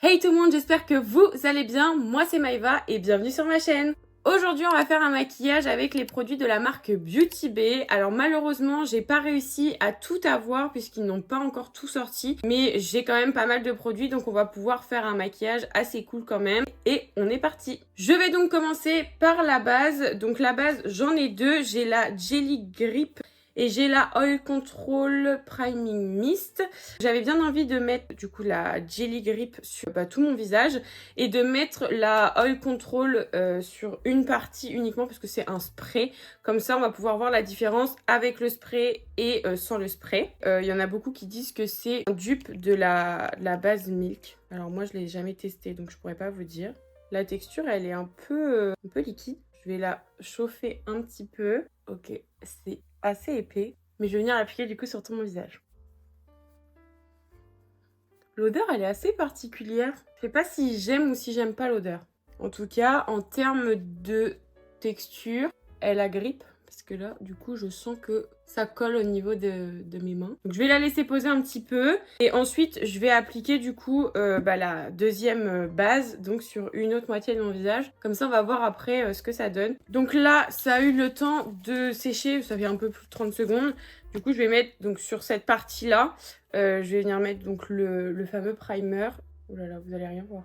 Hey tout le monde, j'espère que vous allez bien. Moi c'est Maëva et bienvenue sur ma chaîne. Aujourd'hui on va faire un maquillage avec les produits de la marque Beauty Bay. Alors malheureusement j'ai pas réussi à tout avoir puisqu'ils n'ont pas encore tout sorti. Mais j'ai quand même pas mal de produits donc on va pouvoir faire un maquillage assez cool quand même. Et on est parti. Je vais donc commencer par la base. Donc la base j'en ai deux. J'ai la Jelly Grip et j'ai la Oil Control Priming Mist. J'avais bien envie de mettre du coup la Jelly Grip sur tout mon visage et de mettre la Oil Control sur une partie uniquement parce que c'est un spray. Comme ça on va pouvoir voir la différence avec le spray et sans le spray. Il y en a beaucoup qui disent que c'est un dupe de la base Milk. Alors moi je l'ai jamais testé donc je pourrais pas vous dire. La texture elle est un peu liquide. Je vais la chauffer un petit peu. Ok, c'est assez épais. Mais je vais venir l'appliquer du coup sur tout mon visage. L'odeur, elle est assez particulière. Je sais pas si j'aime ou si j'aime pas l'odeur. En tout cas, en termes de texture, elle agrippe. Parce que là, du coup, je sens que ça colle au niveau de mes mains. Donc, je vais la laisser poser un petit peu. Et ensuite, je vais appliquer, du coup, la deuxième base. Donc, sur une autre moitié de mon visage. Comme ça, on va voir après ce que ça donne. Donc là, ça a eu le temps de sécher. Ça fait un peu plus de 30 secondes. Du coup, je vais mettre donc sur cette partie-là. Je vais venir mettre donc le fameux primer. Oh là là, vous allez rien voir.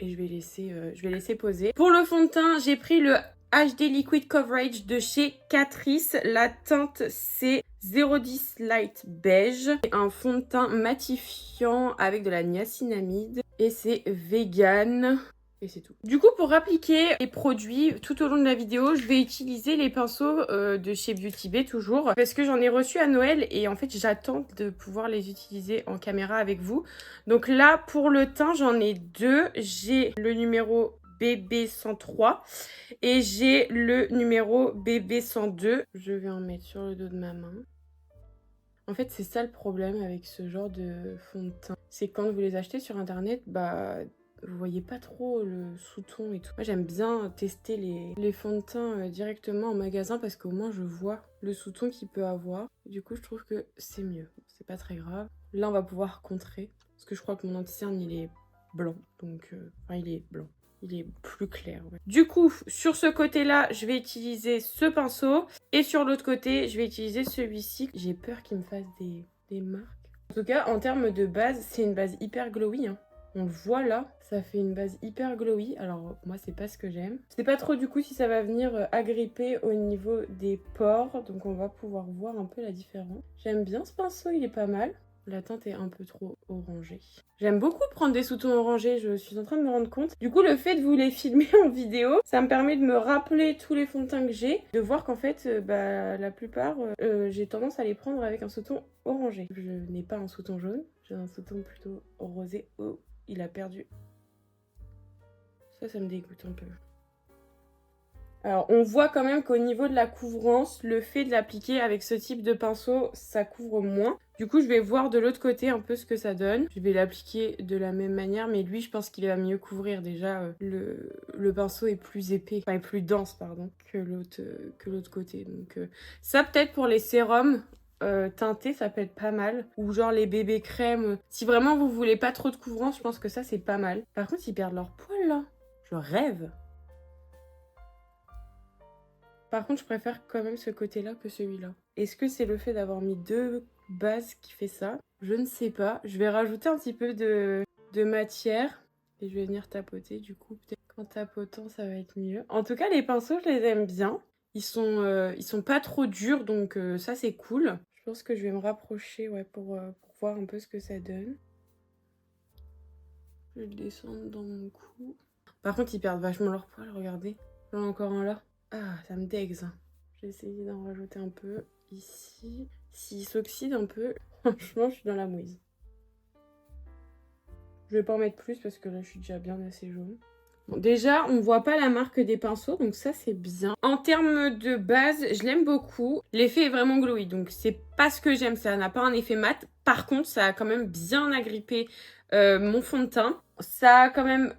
Et je vais laisser poser. Pour le fond de teint, j'ai pris le HD Liquid Coverage de chez Catrice. La teinte, c'est 010 Light Beige. Un fond de teint matifiant avec de la niacinamide. Et c'est vegan. Et c'est tout. Du coup, pour appliquer les produits tout au long de la vidéo, je vais utiliser les pinceaux de chez Beauty Bay toujours. Parce que j'en ai reçu à Noël et en fait, j'attends de pouvoir les utiliser en caméra avec vous. Donc là, pour le teint, j'en ai deux. J'ai le numéro BB103 et j'ai le numéro BB102. Je vais en mettre sur le dos de ma main. En fait, c'est ça le problème avec ce genre de fond de teint. C'est quand vous les achetez sur internet, vous voyez pas trop le sous-ton et tout. Moi j'aime bien tester les fonds de teint directement en magasin parce qu'au moins je vois le sous-ton qu'il peut avoir. Du coup je trouve que c'est mieux, c'est pas très grave. Là on va pouvoir contrer parce que je crois que mon anti-cerne il est blanc. Donc, il est blanc. Il est plus clair. Ouais. Du coup, sur ce côté-là, je vais utiliser ce pinceau. Et sur l'autre côté, je vais utiliser celui-ci. J'ai peur qu'il me fasse des marques. En tout cas, en termes de base, c'est une base hyper glowy. Hein. On le voit là, ça fait une base hyper glowy. Alors moi c'est pas ce que j'aime. Je sais pas trop du coup si ça va venir agripper au niveau des pores. Donc on va pouvoir voir un peu la différence. J'aime bien ce pinceau, il est pas mal. La teinte est un peu trop orangée. J'aime beaucoup prendre des sous-tons orangés, je suis en train de me rendre compte. Du coup, le fait de vous les filmer en vidéo, ça me permet de me rappeler tous les fonds de teint que j'ai. De voir qu'en fait, la plupart, j'ai tendance à les prendre avec un sous-ton orangé. Je n'ai pas un sous-ton jaune, j'ai un sous-ton plutôt rosé. Oh, il a perdu. Ça me dégoûte un peu. Alors, on voit quand même qu'au niveau de la couvrance, le fait de l'appliquer avec ce type de pinceau, ça couvre moins. Du coup, je vais voir de l'autre côté un peu ce que ça donne. Je vais l'appliquer de la même manière, mais lui, je pense qu'il va mieux couvrir. Déjà, le pinceau est plus épais, enfin, plus dense, pardon, que l'autre côté. Donc, ça, peut-être pour les sérums teintés, ça peut être pas mal. Ou genre les bébés crèmes. Si vraiment vous voulez pas trop de couvrance, je pense que ça, c'est pas mal. Par contre, ils perdent leur poil, là. Je rêve. Par contre, je préfère quand même ce côté-là que celui-là. Est-ce que c'est le fait d'avoir mis deux bases qui fait ça? Je ne sais pas. Je vais rajouter un petit peu de matière. Et je vais venir tapoter du coup. Peut-être qu'en tapotant, ça va être mieux. En tout cas, les pinceaux, je les aime bien. Ils sont pas trop durs, donc ça, c'est cool. Je pense que je vais me rapprocher pour voir un peu ce que ça donne. Je vais le descendre dans mon cou. Par contre, ils perdent vachement leur poil, regardez. J'en ai encore un là. Ah, ça me dégue. Je vais essayer d'en rajouter un peu ici. S'il s'oxyde un peu, franchement, je suis dans la mouise. Je vais pas en mettre plus parce que là, je suis déjà bien assez jaune. Bon, déjà, on voit pas la marque des pinceaux, donc ça, c'est bien. En termes de base, je l'aime beaucoup. L'effet est vraiment glowy, donc c'est pas ce que j'aime. Ça n'a pas un effet mat. Par contre, ça a quand même bien agrippé mon fond de teint. Ça a quand même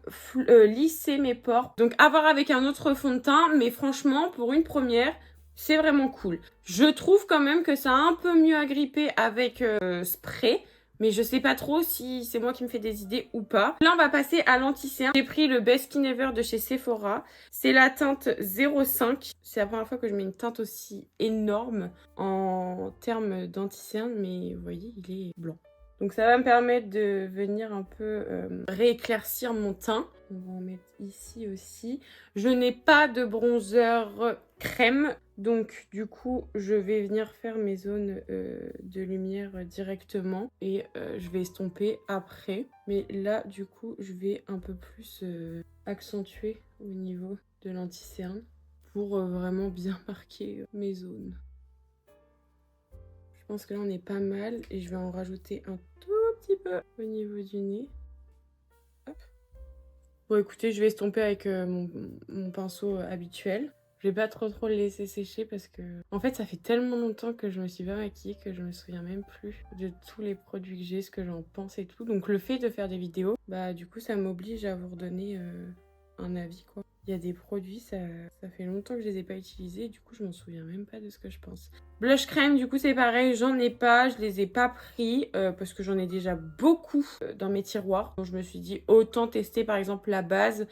lissé mes pores. Donc à voir avec un autre fond de teint. Mais franchement, pour une première, c'est vraiment cool. Je trouve quand même que ça a un peu mieux agrippé avec spray. Mais je sais pas trop si c'est moi qui me fais des idées ou pas. Là, on va passer à l'anti-cerne. J'ai pris le Best Skin Ever de chez Sephora. C'est la teinte 05. C'est la première fois que je mets une teinte aussi énorme en termes d'anti-cerne. Mais vous voyez, il est blanc. Donc ça va me permettre de venir un peu rééclaircir mon teint. On va en mettre ici aussi. Je n'ai pas de bronzer crème. Donc du coup, je vais venir faire mes zones de lumière directement. Et je vais estomper après. Mais là, du coup, je vais un peu plus accentuer au niveau de l'anti-cerne pour vraiment bien marquer mes zones. Je pense que là on est pas mal et je vais en rajouter un tout petit peu au niveau du nez. Hop. Bon écoutez, je vais estomper avec mon pinceau habituel. Je vais pas trop le laisser sécher parce que en fait ça fait tellement longtemps que je me suis pas maquillée que je me souviens même plus de tous les produits que j'ai, ce que j'en pense et tout. Donc le fait de faire des vidéos, bah du coup ça m'oblige à vous redonner un avis quoi. Il y a des produits, ça fait longtemps que je les ai pas utilisés et du coup je m'en souviens même pas de ce que je pense. Blush crème, du coup c'est pareil, j'en ai pas, je les ai pas pris parce que j'en ai déjà beaucoup dans mes tiroirs. Donc je me suis dit autant tester par exemple la base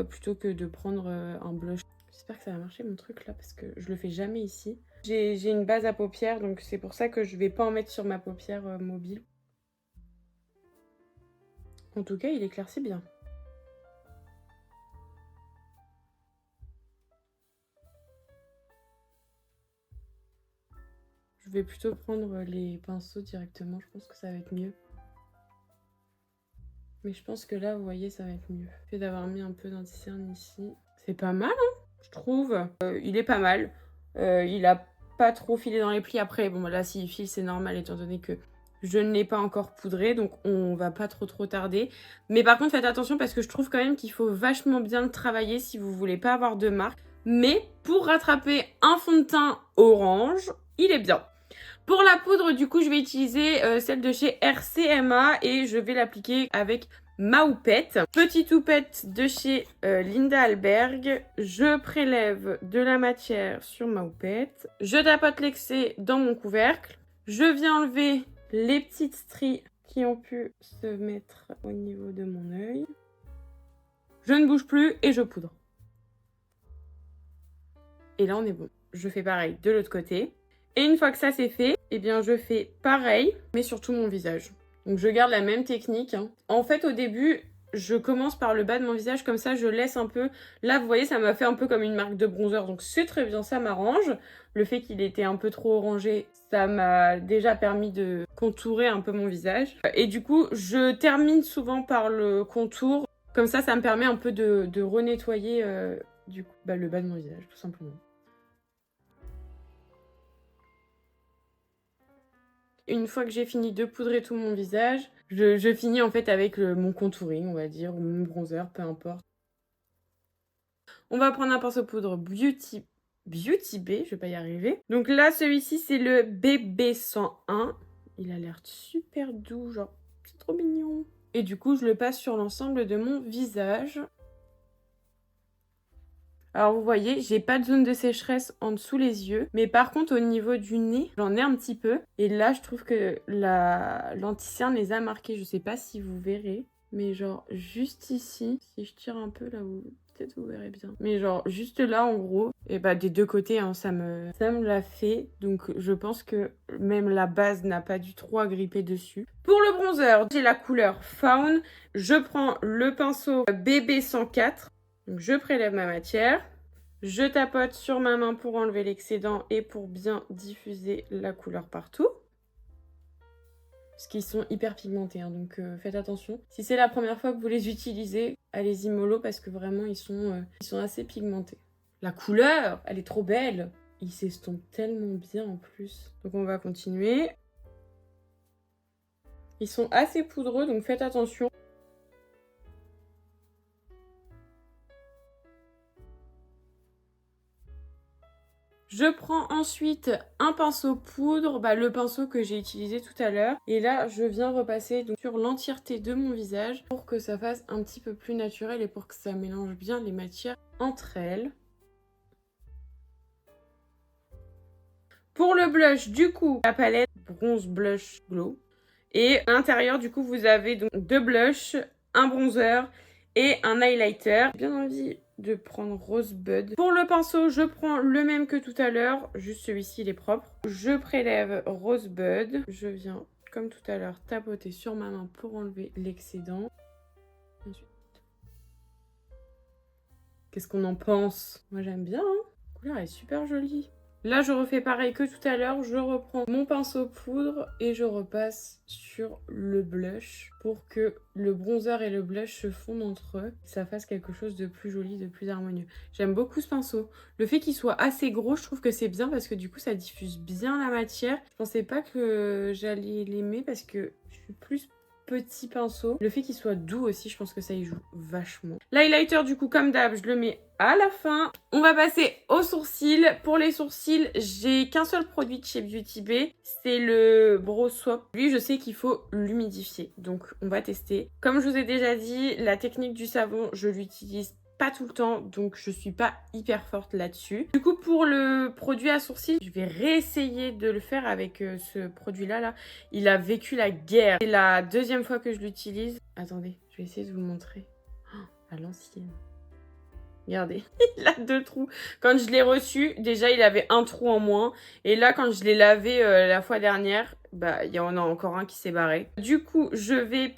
plutôt que de prendre un blush. J'espère que ça va marcher mon truc là parce que je le fais jamais ici. J'ai une base à paupières donc c'est pour ça que je vais pas en mettre sur ma paupière mobile. En tout cas il éclaircit bien. Je vais plutôt prendre les pinceaux directement, je pense que ça va être mieux. Mais je pense que là, vous voyez, ça va être mieux. Le fait d'avoir mis un peu d'anti-cerne ici, c'est pas mal, hein, je trouve. Il est pas mal. Il a pas trop filé dans les plis. Après, bon, là, s'il file, c'est normal étant donné que je ne l'ai pas encore poudré. Donc, on va pas trop tarder. Mais par contre, faites attention parce que je trouve quand même qu'il faut vachement bien le travailler si vous voulez pas avoir de marque. Mais pour rattraper un fond de teint orange, il est bien. Pour la poudre, du coup, je vais utiliser celle de chez RCMA et je vais l'appliquer avec ma houppette. Petite houppette de chez Linda Alberg. Je prélève de la matière sur ma houppette. Je tapote l'excès dans mon couvercle. Je viens enlever les petites stries qui ont pu se mettre au niveau de mon œil. Je ne bouge plus et je poudre. Et là, on est bon. Je fais pareil de l'autre côté. Et une fois que ça c'est fait, eh bien je fais pareil, mais sur tout mon visage. Donc je garde la même technique. Hein. En fait, au début, je commence par le bas de mon visage, comme ça je laisse un peu... Là, vous voyez, ça m'a fait un peu comme une marque de bronzer, donc c'est très bien, ça m'arrange. Le fait qu'il était un peu trop orangé, ça m'a déjà permis de contourer un peu mon visage. Et du coup, je termine souvent par le contour. Comme ça me permet un peu de renettoyer du coup, le bas de mon visage, tout simplement. Une fois que j'ai fini de poudrer tout mon visage, je finis en fait avec mon contouring, on va dire, ou mon bronzer, peu importe. On va prendre un pinceau poudre Beauty Bay, je vais pas y arriver. Donc là, celui-ci, c'est le BB101. Il a l'air super doux, genre, c'est trop mignon. Et du coup, je le passe sur l'ensemble de mon visage. Alors vous voyez, j'ai pas de zone de sécheresse en dessous les yeux, mais par contre au niveau du nez, j'en ai un petit peu. Et là, je trouve que l'anti-cerne les a marqués. Je sais pas si vous verrez, mais genre juste ici, si je tire un peu là où peut-être vous verrez bien. Mais genre juste là en gros, et bah des deux côtés, hein, ça me l'a fait. Donc je pense que même la base n'a pas dû trop agripper dessus. Pour le bronzer, j'ai la couleur Fawn. Je prends le pinceau BB104. Donc je prélève ma matière, je tapote sur ma main pour enlever l'excédent et pour bien diffuser la couleur partout. Parce qu'ils sont hyper pigmentés, hein, donc faites attention. Si c'est la première fois que vous les utilisez, allez-y mollo parce que vraiment ils sont assez pigmentés. La couleur, elle est trop belle. Ils s'estompent tellement bien en plus. Donc on va continuer. Ils sont assez poudreux, donc faites attention. Je prends ensuite un pinceau poudre, le pinceau que j'ai utilisé tout à l'heure. Et là, je viens repasser donc, sur l'entièreté de mon visage pour que ça fasse un petit peu plus naturel et pour que ça mélange bien les matières entre elles. Pour le blush, du coup, la palette Bronze Blush Glow. Et à l'intérieur, du coup, vous avez donc 2 blushs, un bronzer et un highlighter. J'ai bien envie de prendre Rosebud. Pour le pinceau, je prends le même que tout à l'heure, juste celui-ci, il est propre. Je prélève Rosebud. Je viens, comme tout à l'heure, tapoter sur ma main pour enlever l'excédent. Ensuite, qu'est-ce qu'on en pense? Moi, j'aime bien, hein. La couleur est super jolie. Là, je refais pareil que tout à l'heure. Je reprends mon pinceau poudre et je repasse sur le blush pour que le bronzer et le blush se fondent entre eux. Que ça fasse quelque chose de plus joli, de plus harmonieux. J'aime beaucoup ce pinceau. Le fait qu'il soit assez gros, je trouve que c'est bien parce que du coup, ça diffuse bien la matière. Je pensais pas que j'allais l'aimer parce que je suis plus petit pinceau. Le fait qu'il soit doux aussi, je pense que ça y joue vachement. L'highlighter, du coup, comme d'hab, je le mets à la fin. On va passer aux sourcils. Pour les sourcils, j'ai qu'un seul produit de chez Beauty Bay. C'est le Brow Swap. Lui, je sais qu'il faut l'humidifier. Donc, on va tester. Comme je vous ai déjà dit, la technique du savon, je l'utilise pas tout le temps, donc je suis pas hyper forte là-dessus. Du coup, pour le produit à sourcils, je vais réessayer de le faire avec ce produit-là. Là. Il a vécu la guerre. C'est la deuxième fois que je l'utilise. Attendez, je vais essayer de vous le montrer. Oh, à l'ancienne. Regardez, il a 2 trous. Quand je l'ai reçu, déjà, il avait un trou en moins. Et là, quand je l'ai lavé la fois dernière, bah, il y en a encore un qui s'est barré. Du coup, je vais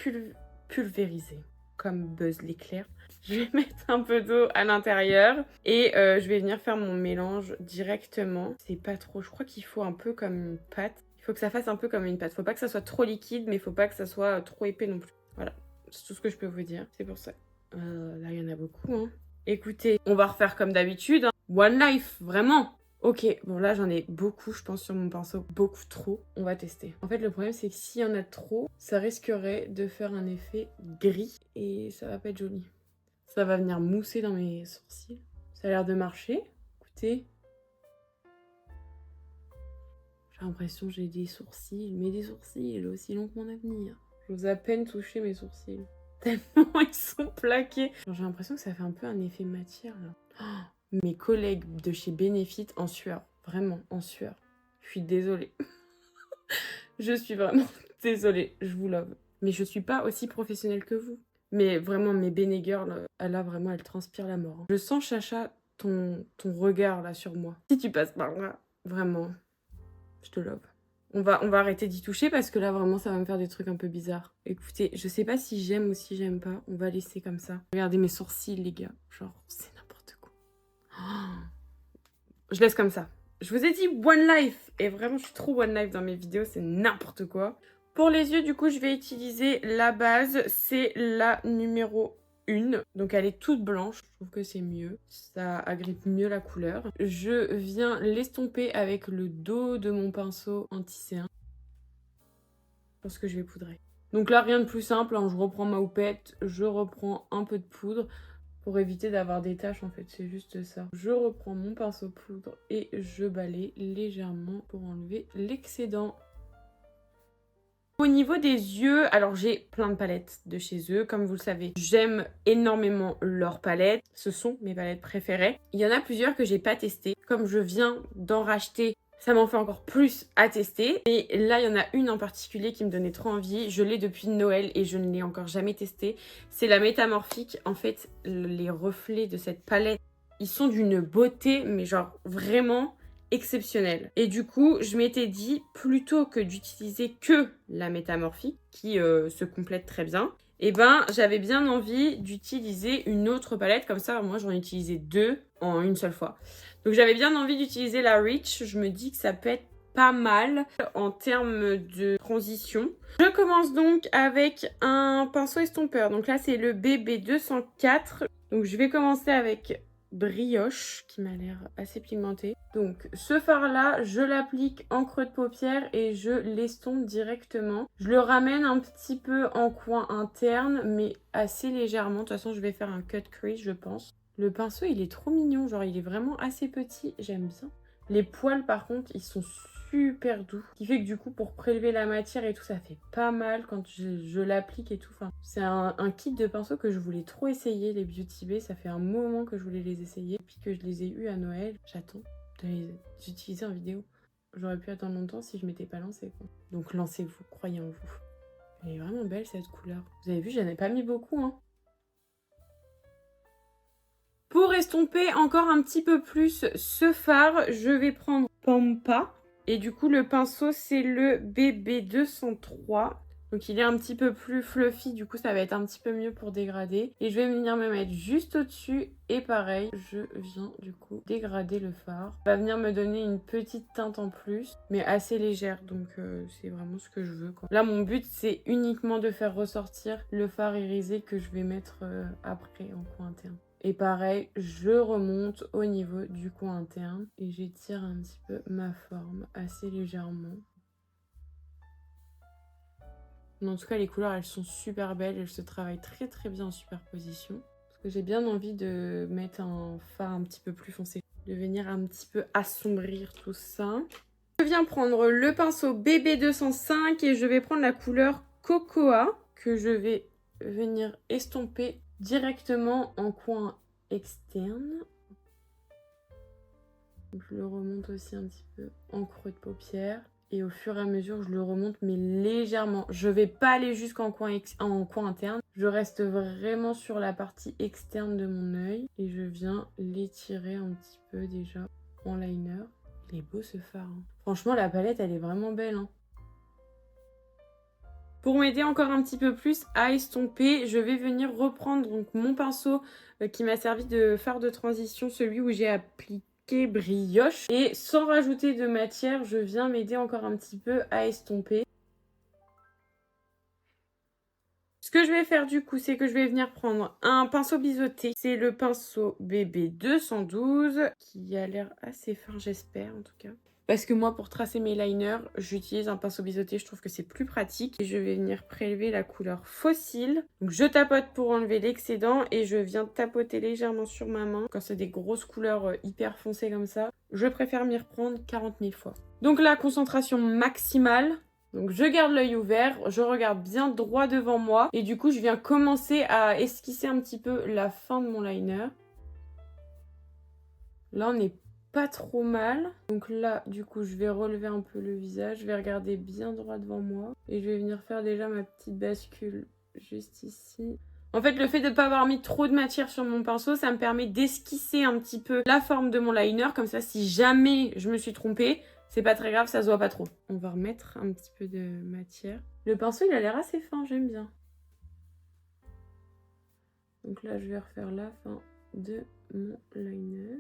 pulvériser, comme Buzz l'éclair. Je vais mettre un peu d'eau à l'intérieur et je vais venir faire mon mélange directement. C'est pas trop, je crois qu'il faut un peu comme une pâte. Il faut que ça fasse un peu comme une pâte. Faut pas que ça soit trop liquide, mais faut pas que ça soit trop épais non plus. Voilà, c'est tout ce que je peux vous dire. C'est pour ça. Là, il y en a beaucoup, hein. Écoutez, on va refaire comme d'habitude. Hein. One Life, vraiment. Ok, bon là j'en ai beaucoup, je pense, sur mon pinceau. Beaucoup trop. On va tester. En fait, le problème, c'est que s'il y en a trop, ça risquerait de faire un effet gris et ça va pas être joli. Ça va venir mousser dans mes sourcils. Ça a l'air de marcher. Écoutez. J'ai l'impression que j'ai des sourcils, mais des sourcils aussi longs que mon avenir. J'ose à peine toucher mes sourcils. Tellement ils sont plaqués. J'ai l'impression que ça fait un peu un effet matière là. Oh, mes collègues de chez Benefit en sueur. Vraiment en sueur. Je suis désolée. Je suis vraiment désolée. Je vous love. Mais je suis pas aussi professionnelle que vous. Mais vraiment, mes Bene Girl, là, vraiment, elle transpire la mort. Je sens, Chacha, ton regard, là, sur moi. Si tu passes par là, vraiment, je te love. On va arrêter d'y toucher parce que là, vraiment, ça va me faire des trucs un peu bizarres. Écoutez, je sais pas si j'aime ou si j'aime pas. On va laisser comme ça. Regardez mes sourcils, les gars. Genre, c'est n'importe quoi. Oh. Je laisse comme ça. Je vous ai dit One Life. Et vraiment, je suis trop One Life dans mes vidéos. C'est n'importe quoi. Pour les yeux, du coup, je vais utiliser la base. C'est la numéro 1. Donc, elle est toute blanche. Je trouve que c'est mieux. Ça agrippe mieux la couleur. Je viens l'estomper avec le dos de mon pinceau anti-céan. Parce que je vais poudrer. Donc là, rien de plus simple. Hein. Je reprends ma houppette. Je reprends un peu de poudre. Pour éviter d'avoir des taches, en fait, c'est juste ça. Je reprends mon pinceau poudre et je balaye légèrement pour enlever l'excédent. Au niveau des yeux, alors j'ai plein de palettes de chez eux, comme vous le savez. J'aime énormément leurs palettes, ce sont mes palettes préférées. Il y en a plusieurs que j'ai pas testées. Comme je viens d'en racheter, ça m'en fait encore plus à tester. Et là, il y en a une en particulier qui me donnait trop envie. Je l'ai depuis Noël et je ne l'ai encore jamais testée. C'est la Métamorphique. En fait, les reflets de cette palette, ils sont d'une beauté, mais genre vraiment exceptionnelle. Et du coup, je m'étais dit, plutôt que d'utiliser que la Métamorphique, qui se complète très bien, et ben j'avais bien envie d'utiliser une autre palette. Comme ça, moi, j'en ai utilisé 2 en une seule fois. Donc j'avais bien envie d'utiliser la Reach. Je me dis que ça peut être pas mal en termes de transition. Je commence donc avec un pinceau estompeur. Donc là, c'est le BB204. Donc je vais commencer avec Brioche, qui m'a l'air assez pigmenté. Donc ce fard-là, je l'applique en creux de paupière et je l'estompe directement. Je le ramène un petit peu en coin interne, mais assez légèrement. De toute façon, je vais faire un cut crease, je pense. Le pinceau, il est trop mignon. Genre, il est vraiment assez petit. J'aime bien. Les poils, par contre, ils sont super doux. Ce qui fait que du coup, pour prélever la matière et tout, ça fait pas mal quand je l'applique et tout. Enfin, c'est un kit de pinceaux que je voulais trop essayer, les Beauty Bay. Ça fait un moment que je voulais les essayer. Depuis que je les ai eus à Noël, j'attends de les utiliser en vidéo. J'aurais pu attendre longtemps si je m'étais pas lancée, quoi. Donc lancez-vous, croyez en vous. Elle est vraiment belle cette couleur. Vous avez vu, j'en ai pas mis beaucoup, hein. Pour estomper encore un petit peu plus ce fard, je vais prendre Pampa. Et du coup, le pinceau, c'est le BB203. Donc, il est un petit peu plus fluffy. Du coup, ça va être un petit peu mieux pour dégrader. Et je vais venir me mettre juste au-dessus. Et pareil, je viens du coup dégrader le fard. Ça va venir me donner une petite teinte en plus, mais assez légère. Donc, c'est vraiment ce que je veux, quoi. Là, mon but, c'est uniquement de faire ressortir le fard irisé que je vais mettre après en coin interne. Et pareil, je remonte au niveau du coin interne et j'étire un petit peu ma forme assez légèrement. Mais en tout cas, les couleurs, elles sont super belles. Elles se travaillent très très bien en superposition. Parce que j'ai bien envie de mettre un fard un petit peu plus foncé. De venir un petit peu assombrir tout ça. Je viens prendre le pinceau BB205 et je vais prendre la couleur Cocoa que je vais venir estomper directement en coin externe. Donc, je le remonte aussi un petit peu en creux de paupière. Et au fur et à mesure, je le remonte, mais légèrement. Je ne vais pas aller jusqu'en coin, coin interne. Je reste vraiment sur la partie externe de mon œil. Et je viens l'étirer un petit peu déjà en liner. Il est beau ce fard, hein. Franchement, la palette, elle est vraiment belle, hein. Pour m'aider encore un petit peu plus à estomper, je vais venir reprendre donc mon pinceau qui m'a servi de fard de transition, celui où j'ai appliqué brioche. Et sans rajouter de matière, je viens m'aider encore un petit peu à estomper. Ce que je vais faire du coup, c'est que je vais venir prendre un pinceau biseauté. C'est le pinceau BB212 qui a l'air assez fin, j'espère en tout cas. Parce que moi, pour tracer mes liners, j'utilise un pinceau biseauté. Je trouve que c'est plus pratique. Et je vais venir prélever la couleur fossile. Donc, je tapote pour enlever l'excédent. Et je viens tapoter légèrement sur ma main. Quand c'est des grosses couleurs hyper foncées comme ça, je préfère m'y reprendre 40 000 fois. Donc là, concentration maximale. Donc je garde l'œil ouvert, je regarde bien droit devant moi. Et du coup, je viens commencer à esquisser un petit peu la fin de mon liner. Là, on n'est pas trop mal. Donc là, du coup, je vais relever un peu le visage. Je vais regarder bien droit devant moi. Et je vais venir faire déjà ma petite bascule juste ici. En fait, le fait de ne pas avoir mis trop de matière sur mon pinceau, ça me permet d'esquisser un petit peu la forme de mon liner. Comme ça, si jamais je me suis trompée, c'est pas très grave, ça se voit pas trop. On va remettre un petit peu de matière. Le pinceau, il a l'air assez fin, j'aime bien. Donc là, je vais refaire la fin de mon liner.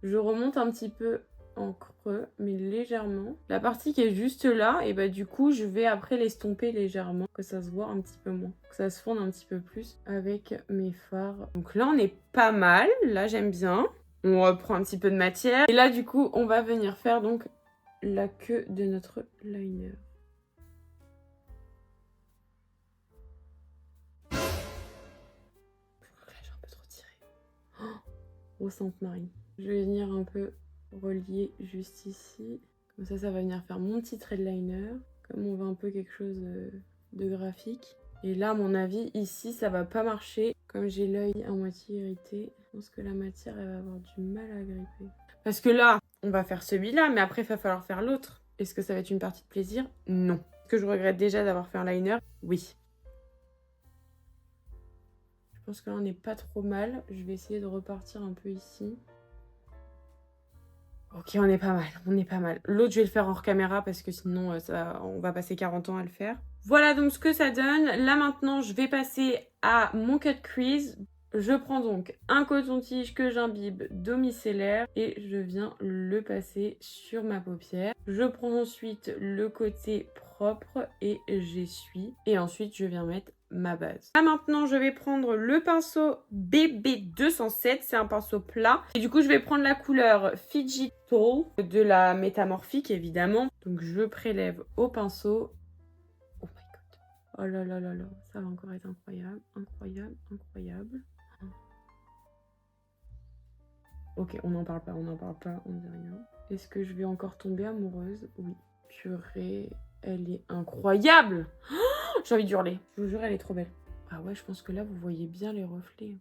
Je remonte un petit peu en creux, mais légèrement. La partie qui est juste là, et bah du coup, je vais après l'estomper légèrement, que ça se voit un petit peu moins, que ça se fonde un petit peu plus avec mes fards. Donc là, on est pas mal. Là, j'aime bien. On reprend un petit peu de matière. Et là, du coup, on va venir faire donc la queue de notre liner. Là, j'ai un peu trop tiré. Oh, Sainte Marie. Je vais venir un peu relier juste ici. Comme ça, ça va venir faire mon petit trait de liner. Comme on veut un peu quelque chose de graphique. Et là, à mon avis, ici, ça va pas marcher. Comme j'ai l'œil à moitié irrité, je pense que la matière, elle va avoir du mal à gripper. Parce que là, on va faire celui-là, mais après, il va falloir faire l'autre. Est-ce que ça va être une partie de plaisir? Non. Est-ce que je regrette déjà d'avoir fait un liner? Oui. Je pense que là, on n'est pas trop mal. Je vais essayer de repartir un peu ici. Ok, on est pas mal, on est pas mal. L'autre, je vais le faire hors caméra parce que sinon, on va passer 40 ans à le faire. Voilà donc ce que ça donne. Là, maintenant, je vais passer à mon cut crease. Je prends donc un coton-tige que j'imbibe d'eau micellaire et je viens le passer sur ma paupière. Je prends ensuite le côté propre et j'essuie. Et ensuite, je viens mettre ma base. Là maintenant, je vais prendre le pinceau BB207. C'est un pinceau plat. Et du coup, je vais prendre la couleur Fiji Tall de la métamorphique, évidemment. Donc, je prélève au pinceau. Oh my god. Oh là là là là. Ça va encore être incroyable, incroyable, incroyable. Ok, on n'en parle pas, on n'en parle pas, on dit rien. Est-ce que je vais encore tomber amoureuse? Oui. Purée, elle est incroyable. Oh, j'ai envie d'hurler. Je vous jure, elle est trop belle. Ah ouais, je pense que là, vous voyez bien les reflets.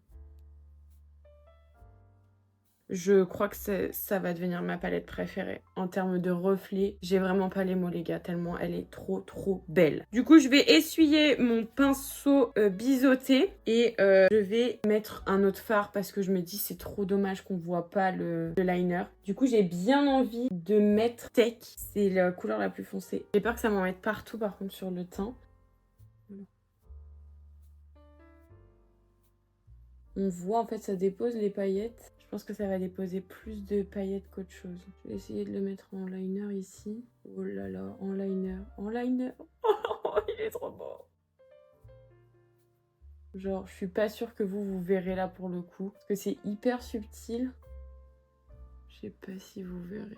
Je crois que ça va devenir ma palette préférée. En termes de reflets, j'ai vraiment pas les mots les gars, tellement elle est trop belle. Du coup, je vais essuyer mon pinceau biseauté et je vais mettre un autre fard parce que je me dis c'est trop dommage qu'on voit pas le liner. Du coup, j'ai bien envie de mettre Tech, c'est la couleur la plus foncée. J'ai peur que ça m'en mette partout par contre sur le teint. On voit en fait ça dépose les paillettes. Je pense que ça va déposer plus de paillettes qu'autre chose. Je vais essayer de le mettre en liner ici. Oh là là, en liner. En liner. Oh, il est trop beau. Genre, je suis pas sûre que vous verrez là pour le coup. Parce que c'est hyper subtil. Je sais pas si vous verrez.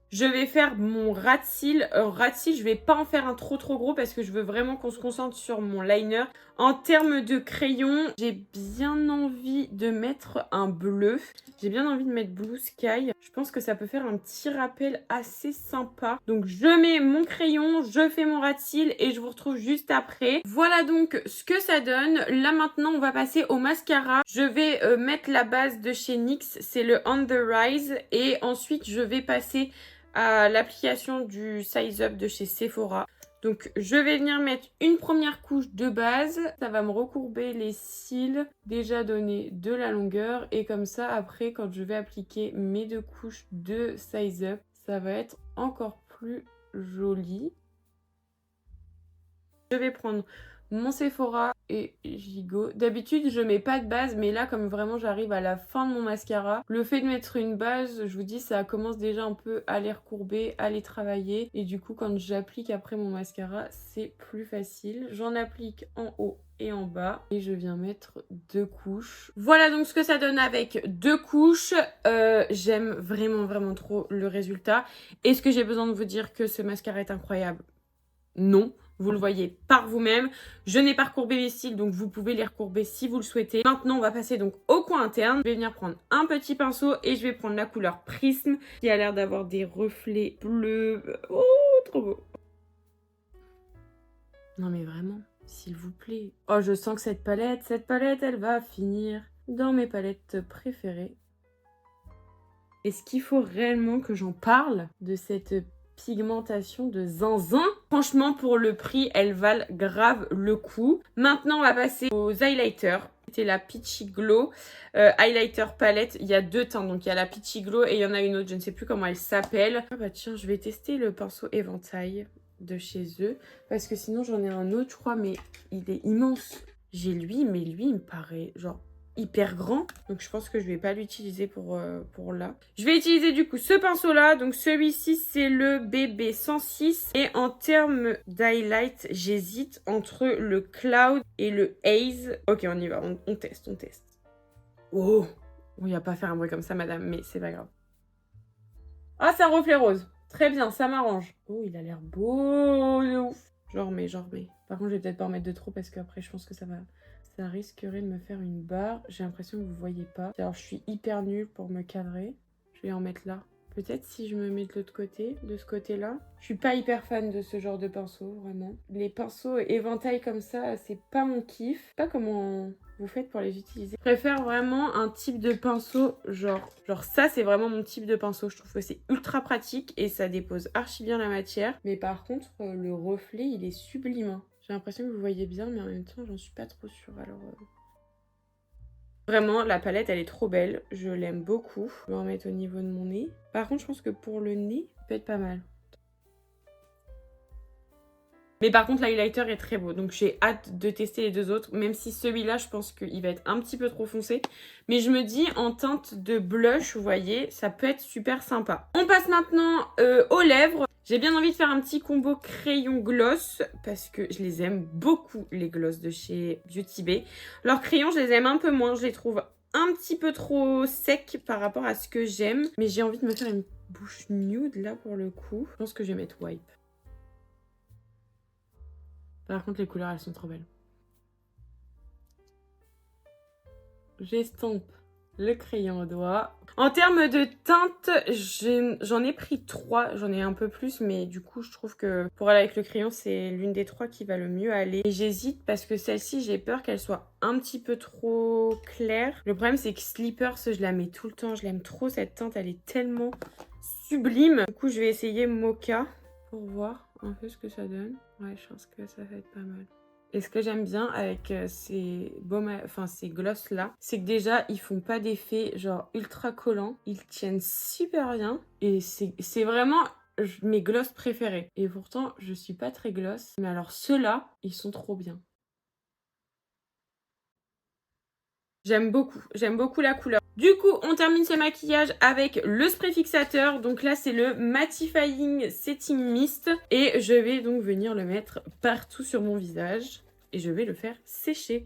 Je vais faire mon rat de cils. Rat de cils, je vais pas en faire un trop gros parce que je veux vraiment qu'on se concentre sur mon liner. En termes de crayon, j'ai bien envie de mettre un bleu. J'ai bien envie de mettre Blue Sky. Je pense que ça peut faire un petit rappel assez sympa. Donc je mets mon crayon, je fais mon rat de cils et je vous retrouve juste après. Voilà donc ce que ça donne. Là maintenant, on va passer au mascara. Je vais mettre la base de chez NYX. C'est le On The Rise. Et ensuite, je vais passer à l'application du Size Up de chez Sephora. Donc je vais venir mettre une première couche de base. Ça va me recourber les cils, déjà donner de la longueur. Et comme ça, après, quand je vais appliquer mes 2 couches de Size Up, ça va être encore plus joli. Je vais prendre mon Sephora et Gigot. D'habitude, je mets pas de base, mais là, comme vraiment j'arrive à la fin de mon mascara, le fait de mettre une base, je vous dis, ça commence déjà un peu à les recourber, à les travailler. Et du coup, quand j'applique après mon mascara, c'est plus facile. J'en applique en haut et en bas et je viens mettre 2 couches. Voilà donc ce que ça donne avec 2 couches. J'aime vraiment trop le résultat. Est-ce que j'ai besoin de vous dire que ce mascara est incroyable? Non, vous le voyez par vous-même. Je n'ai pas recourbé les cils, donc vous pouvez les recourber si vous le souhaitez. Maintenant, on va passer donc au coin interne. Je vais venir prendre un petit pinceau et je vais prendre la couleur Prisme qui a l'air d'avoir des reflets bleus. Oh, trop beau. Non mais vraiment, s'il vous plaît. Oh, je sens que cette palette, elle va finir dans mes palettes préférées. Est-ce qu'il faut réellement que j'en parle de cette pigmentation de zinzin? Franchement, pour le prix, elles valent grave le coup. Maintenant, on va passer aux highlighters. C'était la Peachy Glow highlighter palette. Il y a 2 teintes, donc il y a la Peachy Glow et il y en a une autre, je ne sais plus comment elle s'appelle. Ah bah tiens, je vais tester le pinceau éventail de chez eux parce que sinon j'en ai un autre, je crois, mais il est immense. J'ai lui, mais lui, il me paraît genre hyper grand, donc je pense que je vais pas l'utiliser pour là. Je vais utiliser du coup ce pinceau là, donc celui-ci c'est le BB 106 et en termes d'highlight j'hésite entre le Cloud et le Haze. Ok, on y va, on teste. Oh, il n'y a pas à faire un bruit comme ça madame, mais c'est pas grave. Ah, c'est un reflet rose, très bien, ça m'arrange. Oh, il a l'air beau de ouf. J'en remets. Par contre je vais peut-être pas en mettre de trop parce qu'après je pense que ça risquerait de me faire une barre. J'ai l'impression que vous voyez pas. Alors, je suis hyper nulle pour me cadrer. Je vais en mettre là. Peut-être si je me mets de l'autre côté, de ce côté-là. Je suis pas hyper fan de ce genre de pinceau, vraiment. Les pinceaux éventail comme ça, c'est pas mon kiff. Je sais pas comment vous faites pour les utiliser. Je préfère vraiment un type de pinceau, genre ça, c'est vraiment mon type de pinceau. Je trouve que c'est ultra pratique et ça dépose archi bien la matière. Mais par contre, le reflet, il est sublime. J'ai l'impression que vous voyez bien, mais en même temps, j'en suis pas trop sûre. Alors, vraiment, la palette, elle est trop belle. Je l'aime beaucoup. Je vais en mettre au niveau de mon nez. Par contre, je pense que pour le nez, ça peut être pas mal. Mais par contre, l'highlighter est très beau. Donc, j'ai hâte de tester les 2 autres. Même si celui-là, je pense qu'il va être un petit peu trop foncé. Mais je me dis, en teinte de blush, vous voyez, ça peut être super sympa. On passe maintenant aux lèvres. J'ai bien envie de faire un petit combo crayon gloss parce que je les aime beaucoup, les gloss de chez Beauty Bay. Leurs crayons, je les aime un peu moins. Je les trouve un petit peu trop secs par rapport à ce que j'aime. Mais j'ai envie de me faire une bouche nude là pour le coup. Je pense que je vais mettre Wipe. Par contre, les couleurs, elles sont trop belles. J'estompe le crayon au doigt. En termes de teinte, j'en ai pris 3, j'en ai un peu plus, mais du coup je trouve que pour aller avec le crayon, c'est l'une des 3 qui va le mieux aller. Et j'hésite parce que celle-ci, j'ai peur qu'elle soit un petit peu trop claire. Le problème, c'est que Slippers, je la mets tout le temps, je l'aime trop cette teinte, elle est tellement sublime. Du coup, je vais essayer Mocha pour voir un peu ce que ça donne. Ouais, je pense que ça va être pas mal. Et ce que j'aime bien avec ces ces gloss là, c'est que déjà ils font pas d'effet genre ultra collants, ils tiennent super bien et c'est vraiment mes gloss préférés. Et pourtant je suis pas très gloss, mais alors ceux-là ils sont trop bien. J'aime beaucoup la couleur. Du coup, on termine ce maquillage avec le spray fixateur. Donc là, c'est le Mattifying Setting Mist. Et je vais donc venir le mettre partout sur mon visage. Et je vais le faire sécher.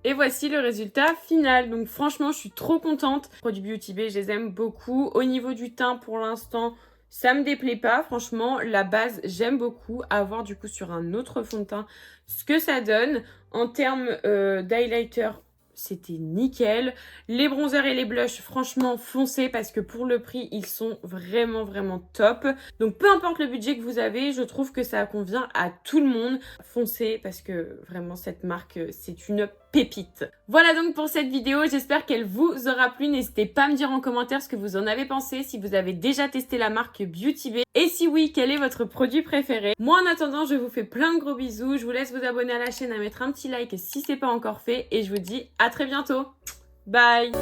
Et voici le résultat final. Donc franchement, je suis trop contente. Les produits Beauty Bay, je les aime beaucoup. Au niveau du teint, pour l'instant, ça me déplaît pas. Franchement, la base, j'aime beaucoup. À voir du coup sur un autre fond de teint ce que ça donne. En termes d'highlighter, c'était nickel. Les bronzers et les blushs, franchement, foncez parce que pour le prix, ils sont vraiment top. Donc peu importe le budget que vous avez, je trouve que ça convient à tout le monde. Foncez parce que vraiment cette marque, c'est une pépite. Voilà donc pour cette vidéo, j'espère qu'elle vous aura plu. N'hésitez pas à me dire en commentaire ce que vous en avez pensé, si vous avez déjà testé la marque Beauty Bay. Et si oui, quel est votre produit préféré? Moi en attendant, je vous fais plein de gros bisous. Je vous laisse vous abonner à la chaîne, à mettre un petit like si c'est pas encore fait. Et je vous dis à très bientôt. Bye!